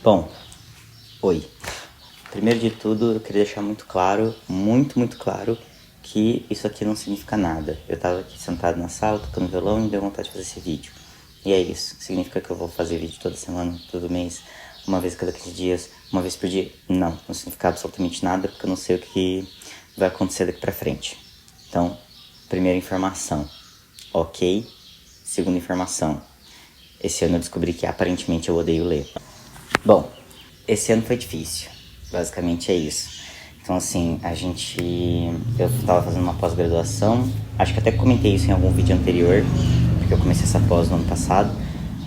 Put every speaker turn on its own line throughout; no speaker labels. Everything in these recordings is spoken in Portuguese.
Bom, oi. Primeiro de tudo, eu queria deixar muito claro, muito claro, que isso aqui não significa nada. Eu tava aqui sentado na sala, tocando violão e me deu vontade de fazer esse vídeo. E é isso. Significa que eu vou fazer vídeo toda semana, todo mês, uma vez a cada 15 dias, uma vez por dia? Não significa absolutamente nada, porque eu não sei o que vai acontecer daqui pra frente. Então, primeira informação, ok? Segunda informação, esse ano eu descobri que aparentemente eu odeio ler. Bom, esse ano foi difícil, basicamente é isso. Então assim, eu tava fazendo uma pós-graduação, acho que até comentei isso em algum vídeo anterior, porque eu comecei essa pós no ano passado.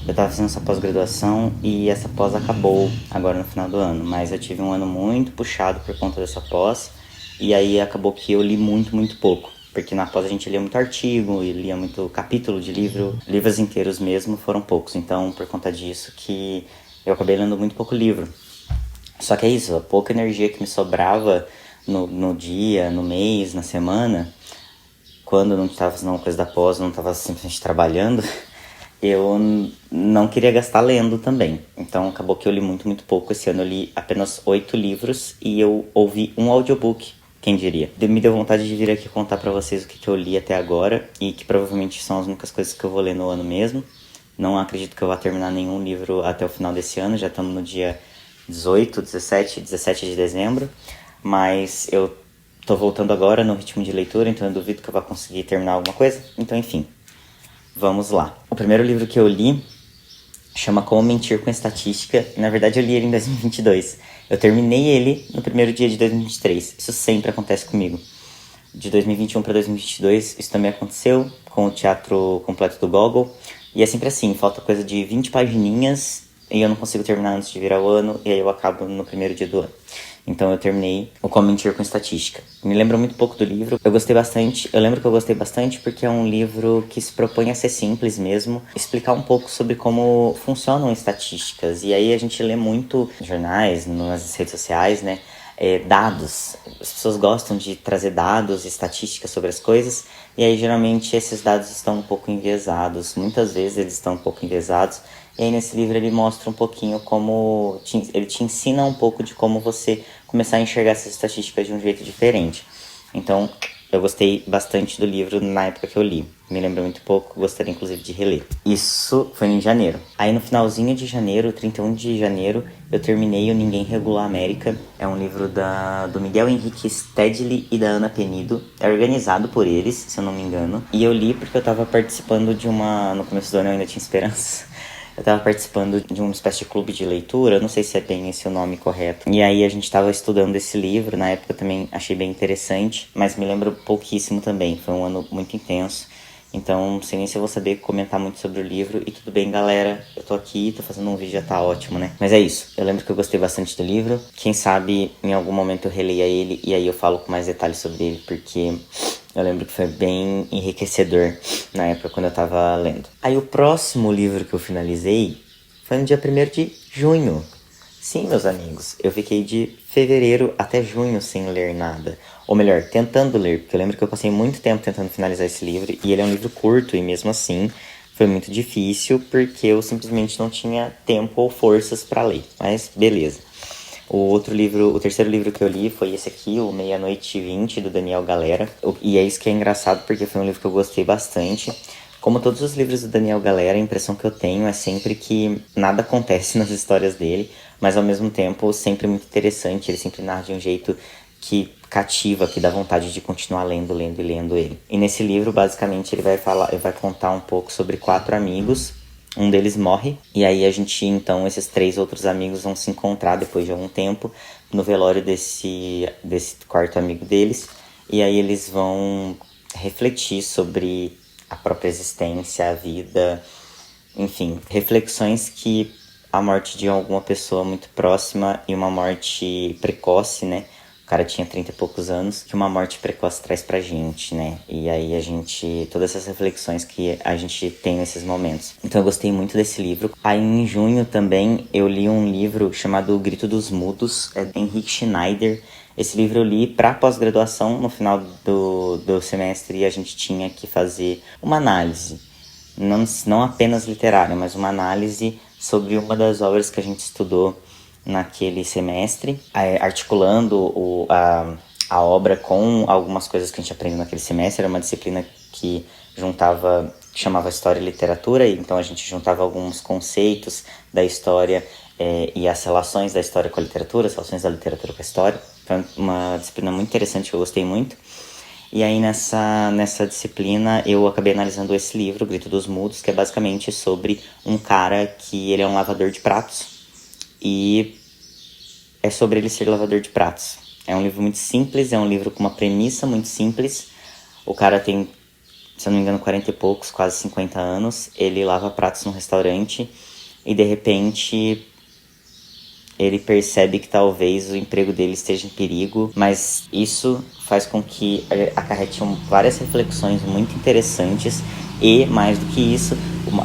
Eu tava fazendo essa pós-graduação e essa pós acabou agora no final do ano, mas eu tive um ano muito puxado por conta dessa pós, e aí acabou que eu li muito pouco. Porque na pós a gente lia muito artigo e lia muito capítulo de livro, livros inteiros mesmo foram poucos. Então, por conta disso que eu acabei lendo muito pouco livro. Só que é isso, a pouca energia que me sobrava no dia, no mês, na semana, quando eu não estava fazendo uma coisa da pós, eu não estava simplesmente trabalhando, eu não queria gastar lendo também. Então acabou que eu li muito pouco. Esse ano eu li apenas 8 livros e eu ouvi um audiobook, quem diria. Me deu vontade de vir aqui contar pra vocês o que eu li até agora e que provavelmente são as únicas coisas que eu vou ler no ano mesmo. Não acredito que eu vá terminar nenhum livro até o final desse ano, já estamos no dia 18, 17 de dezembro, mas eu tô voltando agora no ritmo de leitura, então eu duvido que eu vá conseguir terminar alguma coisa. Então, enfim, vamos lá. O primeiro livro que eu li chama Como Mentir com Estatística. Na verdade, eu li ele em 2022. Eu terminei ele no primeiro dia de 2023. Isso sempre acontece comigo. De 2021 para 2022, isso também aconteceu com o Teatro Completo do Gogol. E é sempre assim, falta coisa de 20 pagininhas e eu não consigo terminar antes de virar o ano, e aí eu acabo no primeiro dia do ano. Então eu terminei o Como Mentir com Estatística. Me lembra muito pouco do livro. Eu gostei bastante. Eu lembro que eu gostei bastante porque é um livro que se propõe a ser simples mesmo, explicar um pouco sobre como funcionam estatísticas. E aí a gente lê muito nos jornais, nas redes sociais, né? Dados. As pessoas gostam de trazer dados, estatísticas sobre as coisas, e aí geralmente esses dados estão um pouco enviesados. Muitas vezes eles estão um pouco enviesados. E aí nesse livro ele mostra um pouquinho ele te ensina um pouco de como você começar a enxergar essas estatísticas de um jeito diferente. Então, eu gostei bastante do livro na época que eu li. Me lembra muito pouco, gostaria inclusive de reler. Isso foi em janeiro. Aí no finalzinho de janeiro, 31 de janeiro, eu terminei o Ninguém Regula a América. É um livro do Miguel Henrique Stedley e da Ana Penido. É organizado por eles, se eu não me engano. E eu li porque eu tava participando de uma... No começo do ano eu ainda tinha esperança. Eu tava participando de uma espécie de clube de leitura, não sei se é bem esse o nome correto. E aí a gente tava estudando esse livro, na época eu também achei bem interessante, mas me lembro pouquíssimo também, foi um ano muito intenso. Então, não sei nem se eu vou saber comentar muito sobre o livro. E tudo bem, galera, eu tô aqui, tô fazendo um vídeo, já tá ótimo, né? Mas é isso, eu lembro que eu gostei bastante do livro. Quem sabe em algum momento eu releia ele e aí eu falo com mais detalhes sobre ele, porque eu lembro que foi bem enriquecedor na época quando eu tava lendo. Aí o próximo livro que eu finalizei foi no dia 1º de junho. Sim, meus amigos, eu fiquei de fevereiro até junho sem ler nada. Ou melhor, tentando ler, porque eu lembro que eu passei muito tempo tentando finalizar esse livro. E ele é um livro curto, e mesmo assim foi muito difícil, porque eu simplesmente não tinha tempo ou forças para ler. Mas beleza. O terceiro livro que eu li foi esse aqui, o Meia-Noite e 20, do Daniel Galera. E é isso que é engraçado, porque foi um livro que eu gostei bastante. Como todos os livros do Daniel Galera, a impressão que eu tenho é sempre que nada acontece nas histórias dele, mas ao mesmo tempo sempre muito interessante. Ele sempre narra de um jeito que cativa, que dá vontade de continuar lendo ele. E nesse livro, basicamente, ele vai contar um pouco sobre 4 amigos. Um deles morre, e aí então, esses 3 outros amigos vão se encontrar depois de algum tempo no velório desse quarto amigo deles, e aí eles vão refletir sobre a própria existência, a vida, enfim, reflexões que a morte de alguma pessoa muito próxima e uma morte precoce, né? O cara tinha 30 e poucos anos, que uma morte precoce traz pra gente, né? E aí todas essas reflexões que a gente tem nesses momentos. Então eu gostei muito desse livro. Aí em junho também eu li um livro chamado O Grito dos Mudos, é de Henrik Schneider. Esse livro eu li para pós-graduação, no final do semestre, e a gente tinha que fazer uma análise. Não apenas literária, mas uma análise sobre uma das obras que a gente estudou naquele semestre, articulando a obra com algumas coisas que a gente aprendeu naquele semestre. Era uma disciplina que chamava História e Literatura, e então a gente juntava alguns conceitos da história e as relações da história com a literatura, as relações da literatura com a história. Foi uma disciplina muito interessante, que eu gostei muito. E aí nessa disciplina eu acabei analisando esse livro, Grito dos Mudos, que é basicamente sobre um cara que ele é um lavador de pratos. E é sobre ele ser lavador de pratos. É um livro muito simples, é um livro com uma premissa muito simples. O cara tem, se eu não me engano, 40 e poucos, quase 50 anos. Ele lava pratos num restaurante e de repente ele percebe que talvez o emprego dele esteja em perigo, mas isso faz com que acarrete várias reflexões muito interessantes. E, mais do que isso,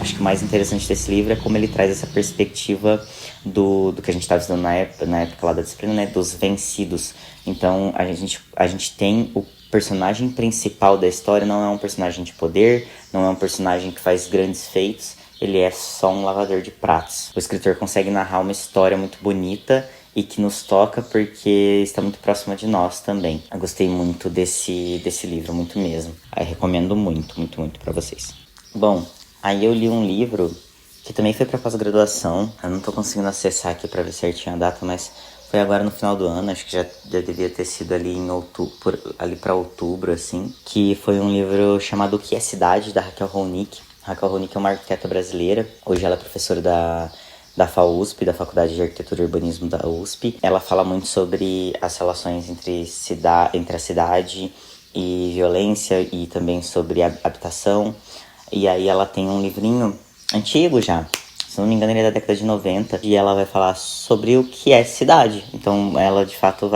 acho que o mais interessante desse livro é como ele traz essa perspectiva do que a gente estava estudando na época lá da disciplina, né, dos vencidos. Então, a gente tem o personagem principal da história, não é um personagem de poder, não é um personagem que faz grandes feitos, ele é só um lavador de pratos. O escritor consegue narrar uma história muito bonita e que nos toca porque está muito próxima de nós também. Eu gostei muito desse livro, muito mesmo. Aí recomendo muito, muito, muito para vocês. Bom, aí eu li um livro que também foi para pós-graduação. Eu não tô conseguindo acessar aqui para ver certinho a data, mas foi agora no final do ano, acho que já devia ter sido ali em outubro, ali para outubro, assim. Que foi um livro chamado O que é Cidade, da Raquel Ronick. Raquel Ronick é uma arquiteta brasileira. Hoje ela é professora da FAUSP, da Faculdade de Arquitetura e Urbanismo da USP. Ela fala muito sobre as relações entre a cidade e violência e também sobre habitação. E aí ela tem um livrinho antigo já, se não me engano ele é da década de 90, e ela vai falar sobre o que é cidade. Então ela de fato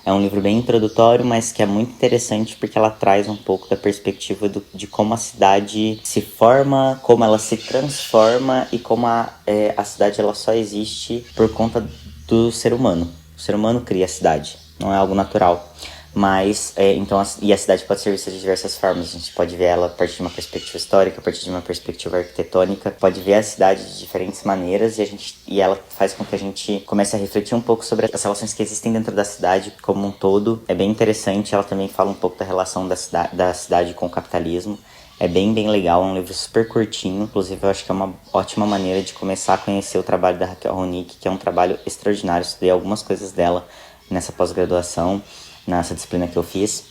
é um livro bem introdutório, mas que é muito interessante porque ela traz um pouco da perspectiva de como a cidade se forma, como ela se transforma e como a cidade ela só existe por conta do ser humano. O ser humano cria a cidade, não é algo natural. Mas, então, e a cidade pode ser vista de diversas formas. A gente pode ver ela a partir de uma perspectiva histórica, a partir de uma perspectiva arquitetônica. Pode ver a cidade de diferentes maneiras e ela faz com que a gente comece a refletir um pouco sobre as relações que existem dentro da cidade como um todo. É bem interessante. Ela também fala um pouco da relação da cidade com o capitalismo. É bem, bem legal. É um livro super curtinho. Inclusive, eu acho que é uma ótima maneira de começar a conhecer o trabalho da Raquel Ronick, que é um trabalho extraordinário. Estudei algumas coisas dela nessa pós-graduação, nessa disciplina que eu fiz.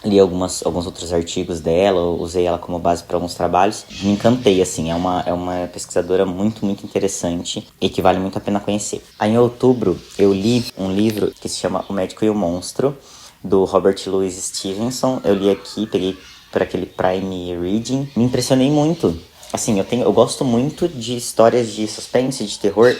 Li alguns outros artigos dela, usei ela como base para alguns trabalhos. Me encantei, assim, é uma pesquisadora muito, muito interessante e que vale muito a pena conhecer. Aí, em outubro, eu li um livro que se chama O Médico e o Monstro, do Robert Louis Stevenson. Eu li aqui, peguei por aquele Prime Reading. Me impressionei muito. Assim, eu gosto muito de histórias de suspense, de terror,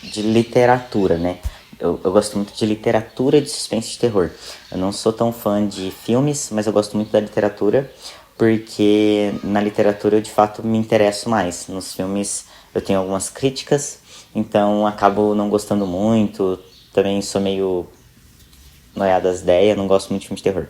de literatura, né? Eu gosto muito de literatura de suspense e de terror. Eu não sou tão fã de filmes, mas eu gosto muito da literatura, porque na literatura eu de fato me interesso mais. Nos filmes eu tenho algumas críticas, então acabo não gostando muito. Também sou meio noiado das ideias, não gosto muito de filme de terror.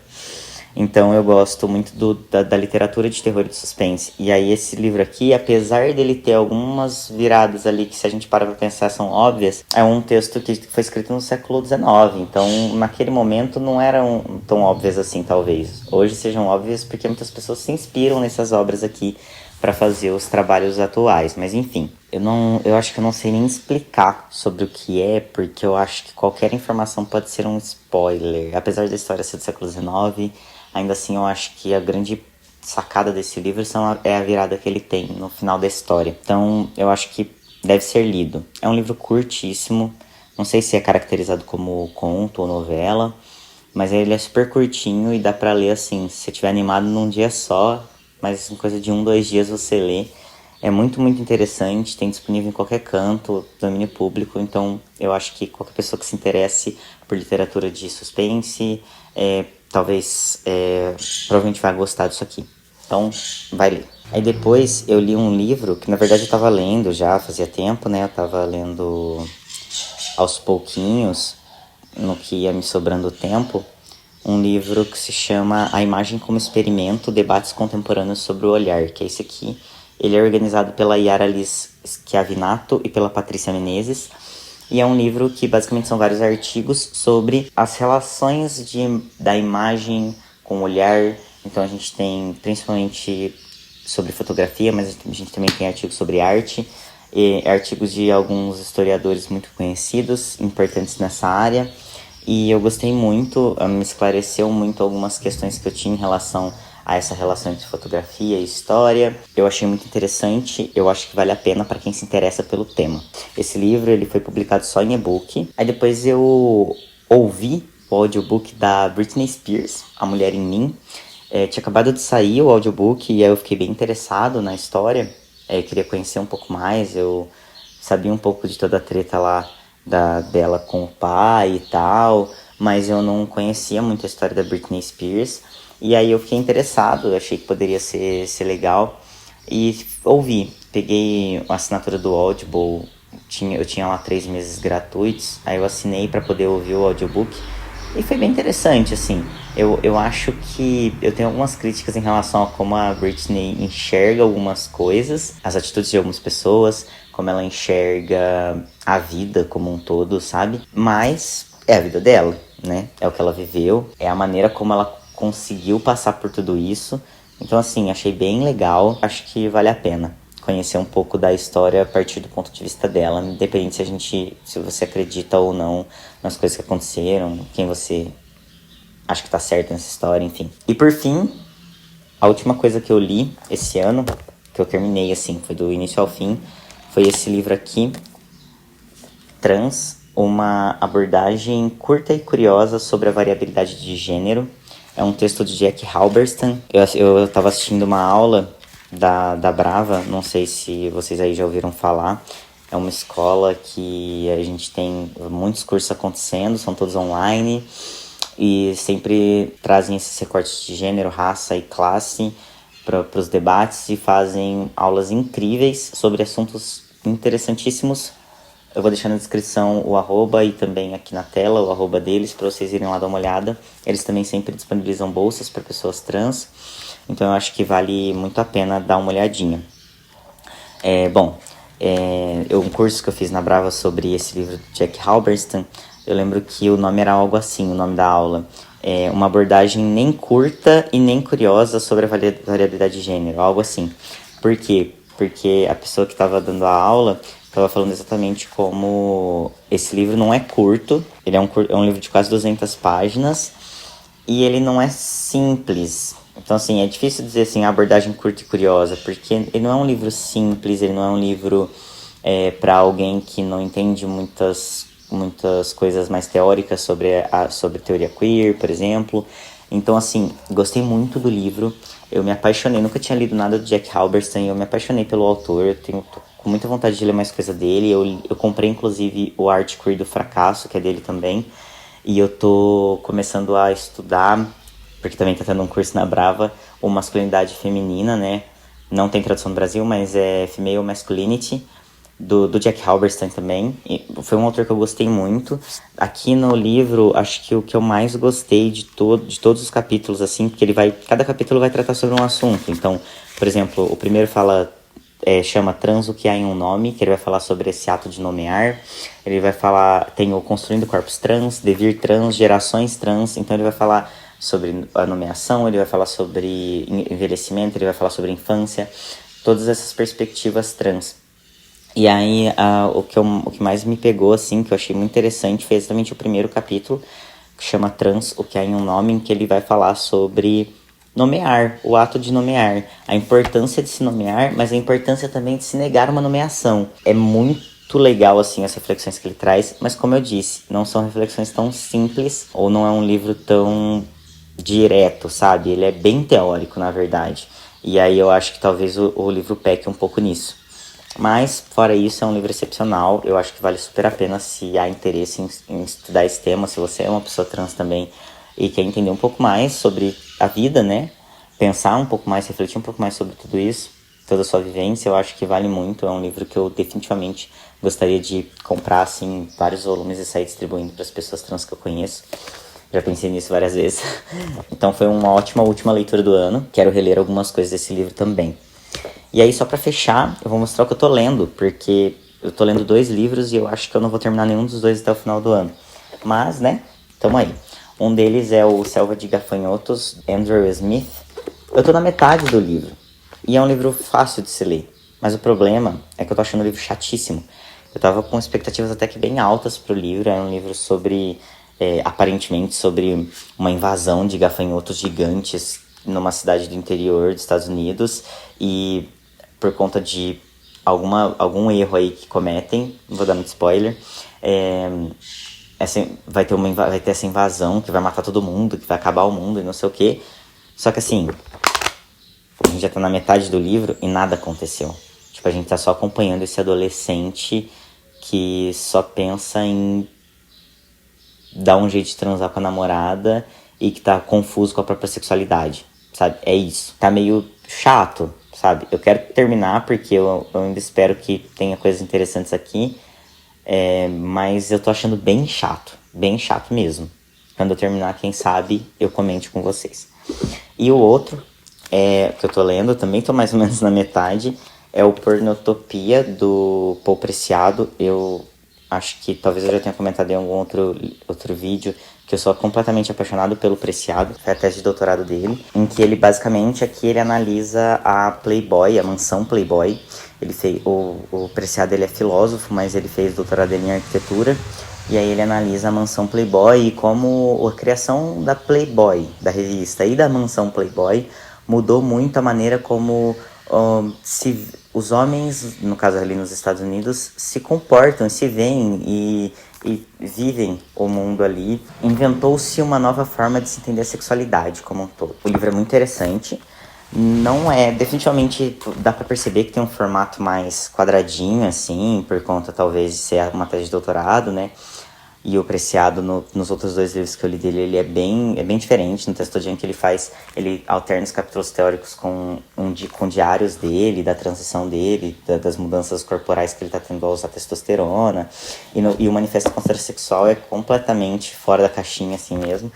Então eu gosto muito da literatura de terror e de suspense. E aí esse livro aqui, apesar dele ter algumas viradas ali que, se a gente parar pra pensar, são óbvias, é um texto que foi escrito no século XIX. Então naquele momento não eram tão óbvias assim, talvez. Hoje sejam óbvias porque muitas pessoas se inspiram nessas obras aqui para fazer os trabalhos atuais. Mas enfim, eu acho que eu não sei nem explicar sobre o que é, porque eu acho que qualquer informação pode ser um spoiler. Apesar da história ser do século XIX, ainda assim eu acho que a grande sacada desse livro é a virada que ele tem no final da história. Então eu acho que deve ser lido. É um livro curtíssimo, não sei se é caracterizado como conto ou novela, mas ele é super curtinho e dá pra ler assim, se você estiver animado num dia só, mas em coisa de 2 dias você lê. É muito, muito interessante, tem disponível em qualquer canto, domínio público, então eu acho que qualquer pessoa que se interesse por literatura de suspense, provavelmente vai gostar disso aqui. Então, vai ler. Aí depois eu li um livro que na verdade eu tava lendo já fazia tempo, né? Eu tava lendo aos pouquinhos, no que ia me sobrando tempo, um livro que se chama A Imagem como Experimento, Debates Contemporâneos sobre o Olhar, que é esse aqui. Ele é organizado pela Yara Liz Schiavinato e pela Patrícia Menezes. E é um livro que basicamente são vários artigos sobre as relações da imagem com o olhar. Então a gente tem principalmente sobre fotografia, mas a gente também tem artigos sobre arte, e artigos de alguns historiadores muito conhecidos, importantes nessa área. E eu gostei muito, me esclareceu muito algumas questões que eu tinha em relação a essa relação entre fotografia e história. Eu achei muito interessante, eu acho que vale a pena para quem se interessa pelo tema. Esse livro ele foi publicado só em e-book, aí depois eu ouvi o audiobook da Britney Spears, A Mulher em Mim. Tinha acabado de sair o audiobook e aí eu fiquei bem interessado na história, queria conhecer um pouco mais, eu sabia um pouco de toda a treta lá dela com o pai e tal, mas eu não conhecia muito a história da Britney Spears. E aí eu fiquei interessado, eu achei que poderia ser legal. E ouvi, peguei a assinatura do Audible, eu tinha lá 3 meses gratuitos, aí eu assinei para poder ouvir o audiobook. E foi bem interessante, assim. Eu acho que eu tenho algumas críticas em relação a como a Britney enxerga algumas coisas, as atitudes de algumas pessoas, como ela enxerga a vida como um todo, sabe? Mas é a vida dela, né? É o que ela viveu, é a maneira como ela conseguiu passar por tudo isso. Então, assim, achei bem legal. Acho que vale a pena conhecer um pouco da história a partir do ponto de vista dela, independente se você acredita ou não nas coisas que aconteceram, quem você acha que tá certo nessa história, enfim. E por fim, a última coisa que eu li esse ano, que eu terminei assim, foi do início ao fim, foi esse livro aqui, Trans, uma abordagem curta e curiosa sobre a variabilidade de gênero. É um texto de Jack Halberstam. Eu tava assistindo uma aula da Brava, não sei se vocês aí já ouviram falar. É uma escola que a gente tem muitos cursos acontecendo, são todos online. E sempre trazem esses recortes de gênero, raça e classe para os debates e fazem aulas incríveis sobre assuntos interessantíssimos. Eu vou deixar na descrição o arroba e também aqui na tela o arroba deles para vocês irem lá dar uma olhada. Eles também sempre disponibilizam bolsas para pessoas trans, então eu acho que vale muito a pena dar uma olhadinha. Um curso que eu fiz na Brava sobre esse livro de Jack Halberstam, eu lembro que o nome era algo assim, o nome da aula. Uma abordagem nem curta e nem curiosa sobre a variabilidade de gênero, algo assim. Por quê? Porque a pessoa que estava dando a aula estava falando exatamente como esse livro não é curto, ele é um livro de quase 200 páginas e ele não é simples. Então, assim, é difícil dizer assim, a abordagem curta e curiosa, porque ele não é um livro simples, ele não é um livro para alguém que não entende muitas coisas mais teóricas sobre teoria queer, por exemplo. Então, assim, gostei muito do livro. Eu me apaixonei, nunca tinha lido nada do Jack Halberstam, eu me apaixonei pelo autor, tô com muita vontade de ler mais coisa dele. Eu comprei, inclusive, o Arte Queer do Fracasso, que é dele também. E eu tô começando a estudar, porque também tá tendo um curso na Brava, o Masculinidade Feminina, né? Não tem tradução no Brasil, mas é Female Masculinity, do Jack Halberstam também. E foi um autor que eu gostei muito. Aqui no livro, acho que o que eu mais gostei de todos os capítulos, assim, porque cada capítulo vai tratar sobre um assunto. Então, por exemplo, o primeiro chama Trans, o que há em um nome, que ele vai falar sobre esse ato de nomear. Ele vai falar, tem o Construindo Corpos Trans, Devir Trans, Gerações Trans. Então ele vai falar sobre a nomeação, ele vai falar sobre envelhecimento, ele vai falar sobre infância, todas essas perspectivas trans. E aí, o que mais me pegou, assim, que eu achei muito interessante, foi exatamente o primeiro capítulo, que chama Trans, o que há em um nome, em que ele vai falar sobre nomear, o ato de nomear, a importância de se nomear, mas a importância também de se negar uma nomeação. É muito legal, assim, as reflexões que ele traz, mas como eu disse, não são reflexões tão simples, ou não é um livro tão direto, sabe? Ele é bem teórico, na verdade. E aí eu acho que talvez o livro peque um pouco nisso. Mas, fora isso, é um livro excepcional. Eu acho que vale super a pena se há interesse em estudar esse tema, se você é uma pessoa trans também e quer entender um pouco mais sobre a vida, né? Pensar um pouco mais, refletir um pouco mais sobre tudo isso, toda a sua vivência, eu acho que vale muito. É um livro que eu definitivamente gostaria de comprar, assim, vários volumes e sair distribuindo para as pessoas trans que eu conheço. Já pensei nisso várias vezes. Então foi uma ótima última leitura do ano. Quero reler algumas coisas desse livro também. E aí, só pra fechar, eu vou mostrar o que eu tô lendo, porque eu tô lendo 2 livros e eu acho que eu não vou terminar nenhum dos 2 até o final do ano. Mas, né, tamo aí. Um deles é o Selva de Gafanhotos, Andrew Smith. Eu tô na metade do livro. E é um livro fácil de se ler. Mas o problema é que eu tô achando o livro chatíssimo. Eu tava com expectativas até que bem altas pro livro. É um livro sobre, aparentemente, sobre uma invasão de gafanhotos gigantes numa cidade do interior dos Estados Unidos. E por conta de algum erro aí que cometem, não vou dar muito spoiler, vai ter essa invasão que vai matar todo mundo, que vai acabar o mundo e não sei o quê. Só que assim, a gente já tá na metade do livro e nada aconteceu. Tipo, a gente tá só acompanhando esse adolescente que só pensa em dar um jeito de transar com a namorada e que tá confuso com a própria sexualidade, sabe? É isso. Tá meio chato, sabe? Eu quero terminar porque eu ainda espero que tenha coisas interessantes aqui, mas eu tô achando bem chato mesmo. Quando eu terminar, quem sabe, eu comente com vocês. E o outro, que eu tô lendo, também tô mais ou menos na metade, é o Pornotopia, do Paul Preciado. Eu acho que talvez eu já tenha comentado em algum outro vídeo que eu sou completamente apaixonado pelo Preciado. Foi a tese de doutorado dele, em que ele basicamente aqui ele analisa a Playboy, a mansão Playboy. Ele fez, o Preciado ele é filósofo, mas ele fez doutorado dele em arquitetura. E aí ele analisa a mansão Playboy e como a criação da Playboy, da revista, e da mansão Playboy mudou muito a maneira como os homens, no caso ali nos Estados Unidos, se comportam, se veem e vivem o mundo ali. Inventou-se uma nova forma de se entender a sexualidade como um todo. O livro é muito interessante. Não é, definitivamente dá pra perceber que tem um formato mais quadradinho, assim, por conta talvez de ser uma tese de doutorado, né? E o Preciado, nos outros 2 livros que eu li dele, ele é bem diferente. No texto todinho que ele faz, ele alterna os capítulos teóricos com diários dele, da transição dele, das mudanças corporais que ele tá tendo ao usar testosterona. E o Manifesto contra o Sexual é completamente fora da caixinha, assim mesmo.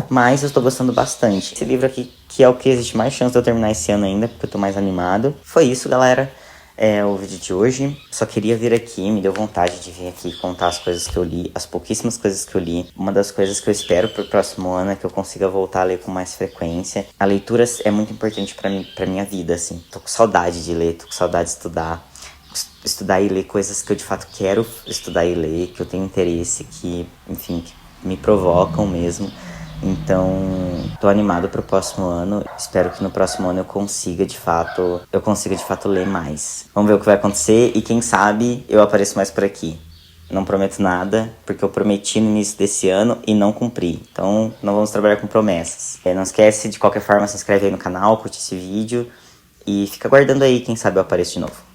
Mas eu estou gostando bastante. Esse livro aqui, que é o que existe mais chance de eu terminar esse ano ainda, porque eu tô mais animado. Foi isso, galera. O vídeo de hoje. Só queria vir aqui, me deu vontade de vir aqui contar as coisas que eu li, as pouquíssimas coisas que eu li. Uma das coisas que eu espero pro próximo ano é que eu consiga voltar a ler com mais frequência. A leitura é muito importante pra minha vida, assim. Tô com saudade de ler, tô com saudade de estudar e ler coisas que eu de fato quero estudar e ler, que eu tenho interesse, que, enfim, que me provocam mesmo. Então, tô animado pro próximo ano. Espero que no próximo ano eu consiga de fato ler mais. Vamos ver o que vai acontecer e quem sabe eu apareço mais por aqui. Não prometo nada, porque eu prometi no início desse ano e não cumpri. Então, não vamos trabalhar com promessas. Não esquece, de qualquer forma, se inscreve aí no canal, curte esse vídeo e fica aguardando aí, quem sabe eu apareço de novo.